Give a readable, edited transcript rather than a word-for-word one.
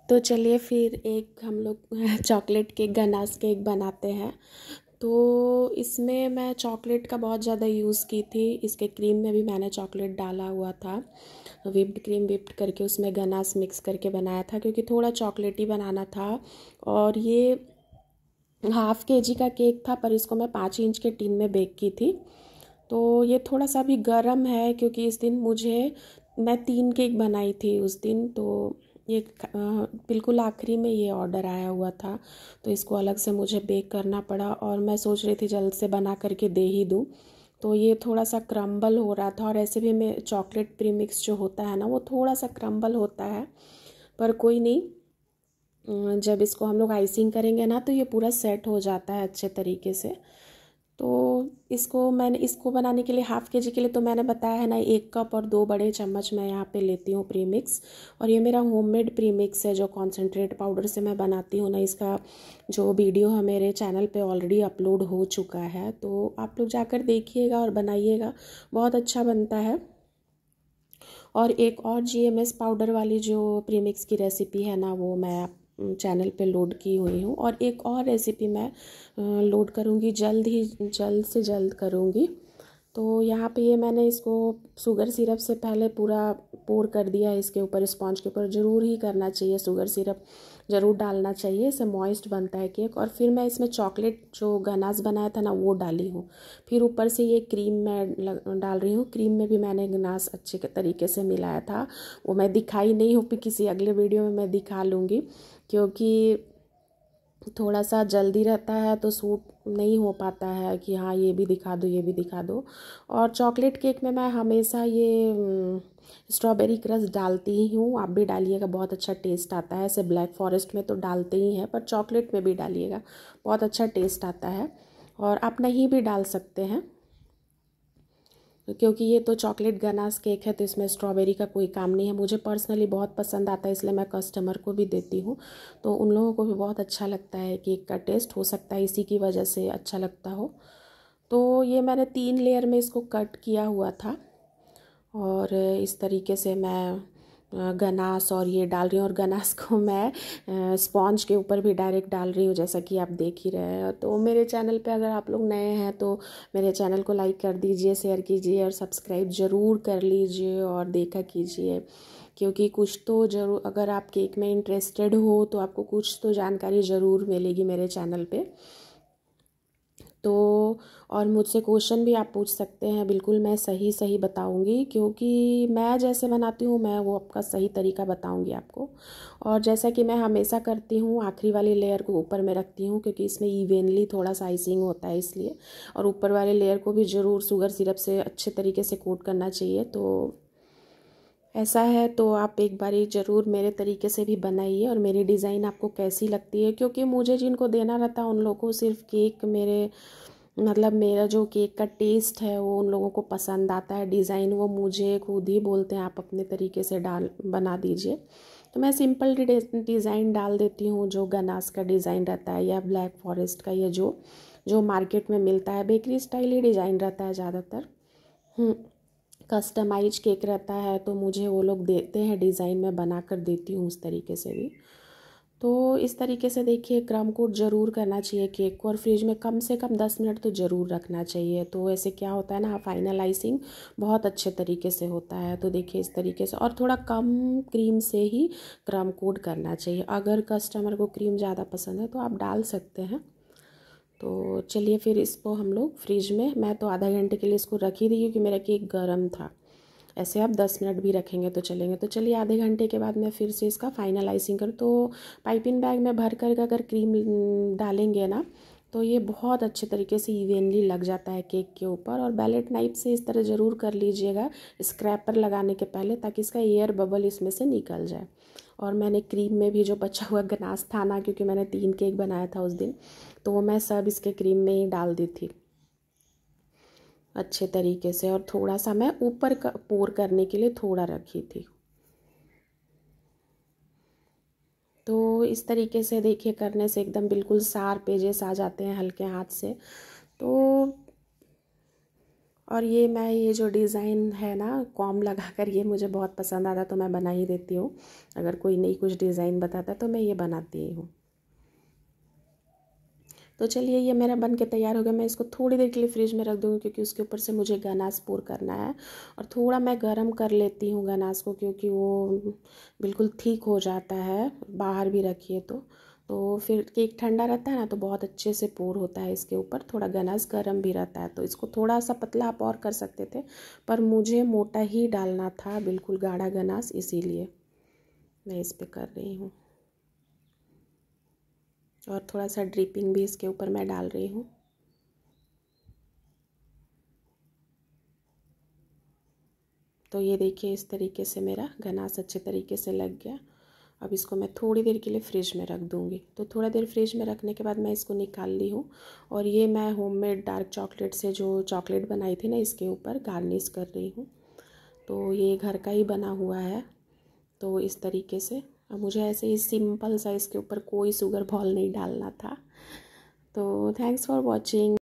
तो चलिए फिर एक हम लोग चॉकलेट केक गनाश केक बनाते हैं। तो इसमें मैं चॉकलेट का बहुत ज़्यादा यूज़ की थी। इसके क्रीम में भी मैंने चॉकलेट डाला हुआ था, व्हिप्ड क्रीम व्हिप्ड करके उसमें गनाश मिक्स करके बनाया था, क्योंकि थोड़ा चॉकलेटी बनाना था। और ये ½ kg का केक था, पर इसको मैं 5 इंच के टिन में बेक की थी। तो ये थोड़ा सा भी गर्म है, क्योंकि इस दिन मैं 3 केक बनाई थी उस दिन। तो ये बिल्कुल आखिरी में ये ऑर्डर आया हुआ था, तो इसको अलग से मुझे बेक करना पड़ा। और मैं सोच रही थी जल्द से बना करके दे ही दूँ। तो ये थोड़ा सा क्रम्बल हो रहा था, और ऐसे भी मैं चॉकलेट प्रीमिक्स जो होता है ना, वो थोड़ा सा क्रम्बल होता है, पर कोई नहीं। जब इसको हम लोग आइसिंग करेंगे ना, तो ये पूरा सेट हो जाता है अच्छे तरीके से। तो इसको बनाने के लिए ½ kg के लिए तो मैंने बताया है ना, 1 कप और 2 बड़े चम्मच मैं यहाँ पे लेती हूँ प्रीमिक्स। और ये मेरा होममेड प्रीमिक्स है, जो कॉन्सेंट्रेट पाउडर से मैं बनाती हूँ ना। इसका जो वीडियो है मेरे चैनल पे ऑलरेडी अपलोड हो चुका है, तो आप लोग जाकर देखिएगा और बनाइएगा, बहुत अच्छा बनता है। और एक और GMS पाउडर वाली जो प्रीमिक्स की रेसिपी है ना, वो मैं चैनल पे लोड की हुई हूँ। और एक और रेसिपी मैं लोड करूँगी, जल्द से जल्द करूँगी। तो यहाँ पे ये मैंने इसको शुगर सिरप से पहले पूरा पोर कर दिया है इसके ऊपर, स्पॉन्ज के ऊपर। ज़रूर ही करना चाहिए, शुगर सिरप ज़रूर डालना चाहिए, इससे मॉइस्ट बनता है केक। और फिर मैं इसमें चॉकलेट जो गनाश बनाया था ना, वो डाली हूँ। फिर ऊपर से ये क्रीम मैं डाल रही हूँ। क्रीम में भी मैंने गनाश अच्छे तरीके से मिलाया था, वो मैं दिखाई नहीं हूँ, किसी अगले वीडियो में मैं दिखा लूँगी, क्योंकि थोड़ा सा जल्दी रहता है तो सूट नहीं हो पाता है कि हाँ ये भी दिखा दो, ये भी दिखा दो। और चॉकलेट केक में मैं हमेशा ये स्ट्रॉबेरी क्रश डालती ही हूँ। आप भी डालिएगा, बहुत अच्छा टेस्ट आता है। ऐसे ब्लैक फॉरेस्ट में तो डालते ही हैं, पर चॉकलेट में भी डालिएगा, बहुत अच्छा टेस्ट आता है। और आप नहीं भी डाल सकते हैं, क्योंकि ये तो चॉकलेट गनाश केक है, तो इसमें स्ट्रॉबेरी का कोई काम नहीं है। मुझे पर्सनली बहुत पसंद आता है, इसलिए मैं कस्टमर को भी देती हूँ। तो उन लोगों को भी बहुत अच्छा लगता है केक का टेस्ट, हो सकता है इसी की वजह से अच्छा लगता हो। तो ये मैंने 3 लेयर में इसको कट किया हुआ था, और इस तरीके से मैं गनाश और ये डाल रही हूँ। और गनाश को मैं स्पॉन्ज के ऊपर भी डायरेक्ट डाल रही हूँ, जैसा कि आप देख ही रहे हैं। तो मेरे चैनल पे अगर आप लोग नए हैं तो मेरे चैनल को लाइक कर दीजिए, शेयर कीजिए और सब्सक्राइब ज़रूर कर लीजिए और देखा कीजिए, क्योंकि कुछ तो ज़रूर, अगर आप केक में इंटरेस्टेड हो तो आपको कुछ तो जानकारी ज़रूर मिलेगी मेरे चैनल पे। तो और मुझसे क्वेश्चन भी आप पूछ सकते हैं, बिल्कुल मैं सही बताऊंगी, क्योंकि मैं जैसे बनाती हूँ मैं वो आपका सही तरीका बताऊंगी आपको। और जैसा कि मैं हमेशा करती हूँ, आखिरी वाली लेयर को ऊपर में रखती हूँ, क्योंकि इसमें इवेनली थोड़ा सा आइसिंग होता है इसलिए। और ऊपर वाले लेयर को भी ज़रूर शुगर सिरप से अच्छे तरीके से कोट करना चाहिए। तो ऐसा है, तो आप एक बारी ज़रूर मेरे तरीके से भी बनाइए, और मेरी डिज़ाइन आपको कैसी लगती है, क्योंकि मुझे जिनको देना रहता है उन लोगों को सिर्फ केक मेरा जो केक का टेस्ट है वो उन लोगों को पसंद आता है। डिज़ाइन वो मुझे खुद ही बोलते हैं आप अपने तरीके से बना दीजिए। तो मैं सिंपल डिज़ाइन डाल देती हूँ, जो गनाश का डिज़ाइन रहता है या ब्लैक फॉरेस्ट का, या जो जो मार्केट में मिलता है, बेकरी स्टाइल ही डिज़ाइन रहता है ज़्यादातर। कस्टमाइज केक रहता है तो मुझे वो लोग देते हैं डिज़ाइन, मैं बना कर देती हूँ उस तरीके से भी। तो इस तरीके से देखिए, क्रम कोट ज़रूर करना चाहिए केक को, और फ्रिज में कम से कम 10 मिनट तो ज़रूर रखना चाहिए। तो ऐसे क्या होता है ना, फाइनल आइसिंग बहुत अच्छे तरीके से होता है। तो देखिए इस तरीके से, और थोड़ा कम क्रीम से ही क्रम कोट करना चाहिए। अगर कस्टमर को क्रीम ज़्यादा पसंद है तो आप डाल सकते हैं। तो चलिए फिर इसको हम लोग फ्रिज में, मैं तो आधा घंटे के लिए इसको रख ही दी, क्योंकि मेरा केक गर्म था। ऐसे आप 10 मिनट भी रखेंगे तो चलेंगे। तो चलिए आधे घंटे के बाद मैं फिर से इसका फाइनल आइसिंग करूँ। तो पाइपिंग बैग में भर कर अगर क्रीम डालेंगे ना, तो ये बहुत अच्छे तरीके से इवेनली लग जाता है केक के ऊपर। और बैलेट नाइफ से इस तरह ज़रूर कर लीजिएगा स्क्रैपर लगाने के पहले, ताकि इसका एयर बबल इसमें से निकल जाए। और मैंने क्रीम में भी जो बचा हुआ गनाश था ना, क्योंकि मैंने 3 केक बनाया था उस दिन, तो वो मैं सब इसके क्रीम में ही डाल दी थी अच्छे तरीके से। और थोड़ा सा मैं ऊपर का पोर करने के लिए थोड़ा रखी थी। तो इस तरीके से देखिए, करने से एकदम बिल्कुल शार्प एजेस आ जाते हैं हल्के हाथ से। तो और ये जो डिज़ाइन है ना कॉम लगा कर, ये मुझे बहुत पसंद आता तो मैं बना ही देती हूँ। अगर कोई नई कुछ डिज़ाइन बताता तो मैं ये बनाती ही हूँ। तो चलिए ये मेरा बन के तैयार हो गया। मैं इसको थोड़ी देर के लिए फ्रिज में रख दूँगी क्योंकि उसके ऊपर से मुझे गनाश पोर करना है। और थोड़ा मैं गरम कर लेती हूँ गनाश को, क्योंकि वो बिल्कुल ठीक हो जाता है बाहर भी रखिए तो फिर केक ठंडा रहता है ना तो बहुत अच्छे से पोर होता है इसके ऊपर। थोड़ा गनाश गर्म भी रहता है तो इसको थोड़ा सा पतला आप और कर सकते थे, पर मुझे मोटा ही डालना था, बिल्कुल गाढ़ा गनाश, इसीलिए मैं इस पे कर रही हूँ। और थोड़ा सा ड्रिपिंग भी इसके ऊपर मैं डाल रही हूँ। तो ये देखिए इस तरीके से मेरा गनाश अच्छे तरीके से लग गया। अब इसको मैं थोड़ी देर के लिए फ्रिज में रख दूँगी। तो थोड़ा देर फ्रिज में रखने के बाद मैं इसको निकाल ली हूँ। और ये मैं होममेड डार्क चॉकलेट से जो चॉकलेट बनाई थी ना, इसके ऊपर गार्निश कर रही हूँ। तो ये घर का ही बना हुआ है। तो इस तरीके से अब मुझे ऐसे ही सिंपल सा इसके ऊपर कोई शुगर बॉल नहीं डालना था। तो थैंक्स फॉर वॉचिंग।